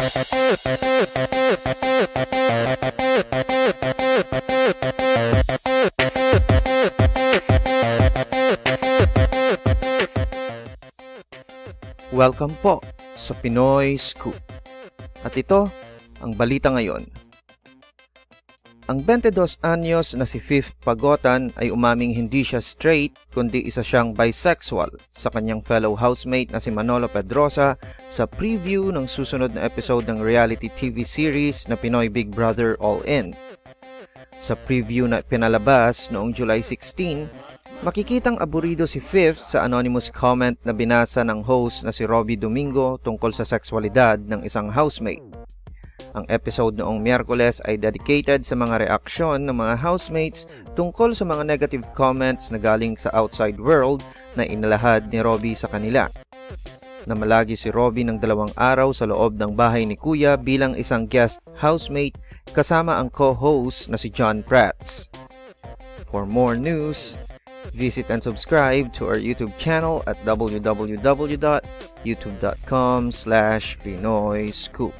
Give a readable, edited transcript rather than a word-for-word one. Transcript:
Welcome po sa Pinoy Scoop. At ito, ang balita ngayon. Ang 22 anyos na si Fifth Pagotan ay umaming hindi siya straight kundi isa siyang bisexual sa kanyang fellow housemate na si Manolo Pedrosa sa preview ng susunod na episode ng reality TV series na Pinoy Big Brother All In. Sa preview na pinalabas noong July 16, makikitang aburido si Fifth sa anonymous comment na binasa ng host na si Robby Domingo tungkol sa sexualidad ng isang housemate. Ang episode noong Miyerkules ay dedicated sa mga reaksyon ng mga housemates tungkol sa mga negative comments na galing sa outside world na inilahad ni Robby sa kanila. Namalagi si Robby ng 2 araw sa loob ng bahay ni Kuya bilang isang guest housemate kasama ang co-host na si John Prats. For more news, visit and subscribe to our YouTube channel at www.youtube.com/PinoyScoop.